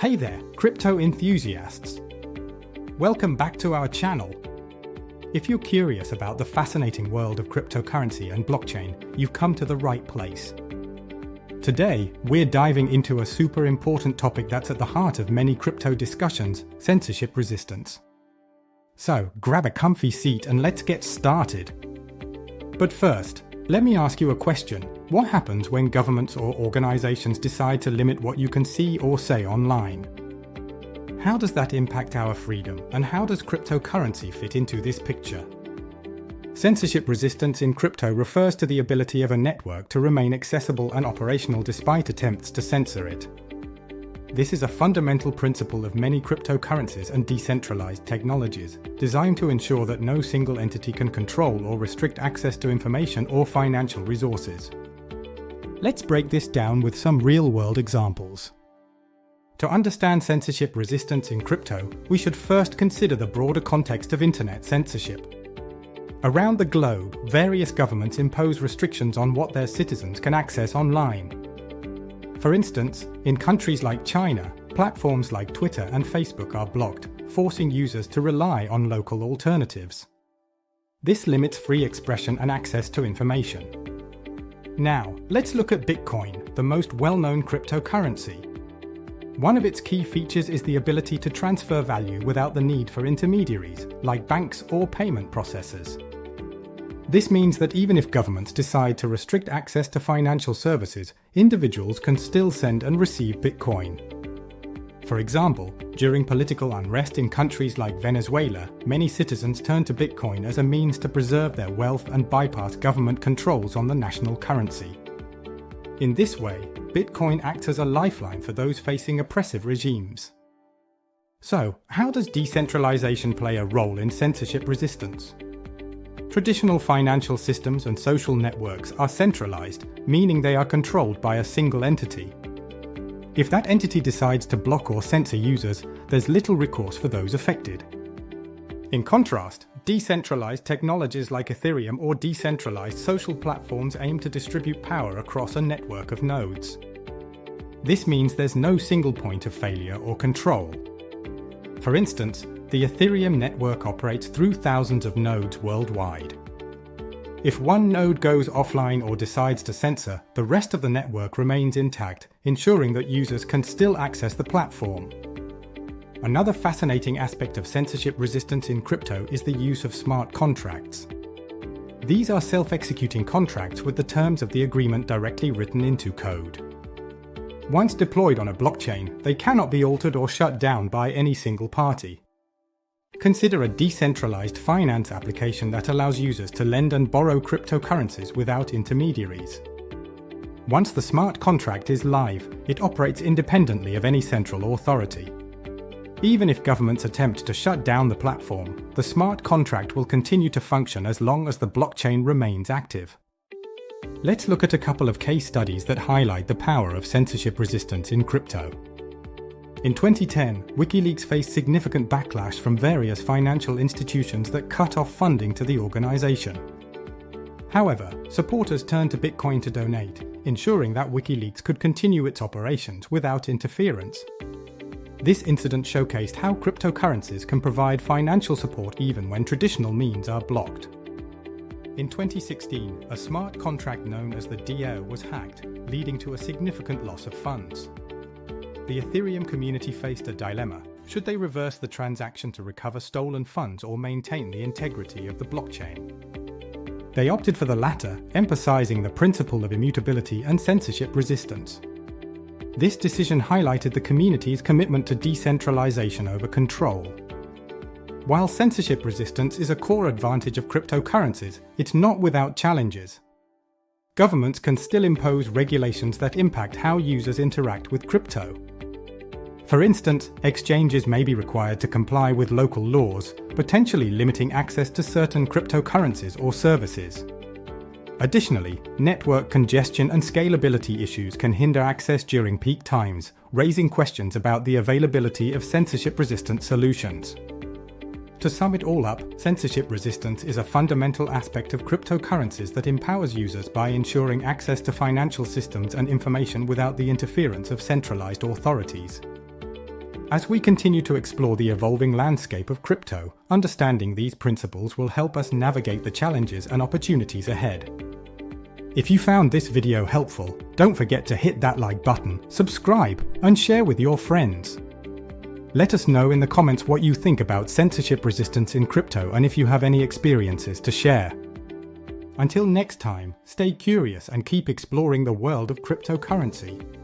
Hey there, crypto enthusiasts! Welcome back to our channel. If you're curious about the fascinating world of cryptocurrency and blockchain, you've come to the right place. Today, we're diving into a super important topic that's at the heart of many crypto discussions: censorship resistance. So, grab a comfy seat and let's get started. But first, let me ask you a question. What happens when governments or organizations decide to limit what you can see or say online? How does that impact our freedom, and how does cryptocurrency fit into this picture? Censorship resistance in crypto refers to the ability of a network to remain accessible and operational despite attempts to censor it. This is a fundamental principle of many cryptocurrencies and decentralized technologies, designed to ensure that no single entity can control or restrict access to information or financial resources. Let's break this down with some real-world examples. To understand censorship resistance in crypto, we should first consider the broader context of internet censorship. Around the globe, various governments impose restrictions on what their citizens can access online. For instance, in countries like China, platforms like Twitter and Facebook are blocked, forcing users to rely on local alternatives. This limits free expression and access to information. Now, let's look at Bitcoin, the most well-known cryptocurrency. One of its key features is the ability to transfer value without the need for intermediaries, like banks or payment processors. This means that even if governments decide to restrict access to financial services, individuals can still send and receive Bitcoin. For example, during political unrest in countries like Venezuela, many citizens turn to Bitcoin as a means to preserve their wealth and bypass government controls on the national currency. In this way, Bitcoin acts as a lifeline for those facing oppressive regimes. So, how does decentralization play a role in censorship resistance? Traditional financial systems and social networks are centralized, meaning they are controlled by a single entity. If that entity decides to block or censor users, there's little recourse for those affected. In contrast, decentralized technologies like Ethereum or decentralized social platforms aim to distribute power across a network of nodes. This means there's no single point of failure or control. For instance, the Ethereum network operates through thousands of nodes worldwide. If one node goes offline or decides to censor, the rest of the network remains intact, ensuring that users can still access the platform. Another fascinating aspect of censorship resistance in crypto is the use of smart contracts. These are self-executing contracts with the terms of the agreement directly written into code. Once deployed on a blockchain, they cannot be altered or shut down by any single party. Consider a decentralized finance application that allows users to lend and borrow cryptocurrencies without intermediaries. Once the smart contract is live, it operates independently of any central authority. Even if governments attempt to shut down the platform, the smart contract will continue to function as long as the blockchain remains active. Let's look at a couple of case studies that highlight the power of censorship resistance in crypto. In 2010, WikiLeaks faced significant backlash from various financial institutions that cut off funding to the organization. However, supporters turned to Bitcoin to donate, ensuring that WikiLeaks could continue its operations without interference. This incident showcased how cryptocurrencies can provide financial support even when traditional means are blocked. In 2016, a smart contract known as the DAO was hacked, leading to a significant loss of funds. The Ethereum community faced a dilemma. Should they reverse the transaction to recover stolen funds or maintain the integrity of the blockchain? They opted for the latter, emphasizing the principle of immutability and censorship resistance. This decision highlighted the community's commitment to decentralization over control. While censorship resistance is a core advantage of cryptocurrencies, it's not without challenges. Governments can still impose regulations that impact how users interact with crypto. For instance, exchanges may be required to comply with local laws, potentially limiting access to certain cryptocurrencies or services. Additionally, network congestion and scalability issues can hinder access during peak times, raising questions about the availability of censorship-resistant solutions. To sum it all up, censorship resistance is a fundamental aspect of cryptocurrencies that empowers users by ensuring access to financial systems and information without the interference of centralized authorities. As we continue to explore the evolving landscape of crypto, understanding these principles will help us navigate the challenges and opportunities ahead. If you found this video helpful, don't forget to hit that like button, subscribe, and share with your friends. Let us know in the comments what you think about censorship resistance in crypto and if you have any experiences to share. Until next time, stay curious and keep exploring the world of cryptocurrency.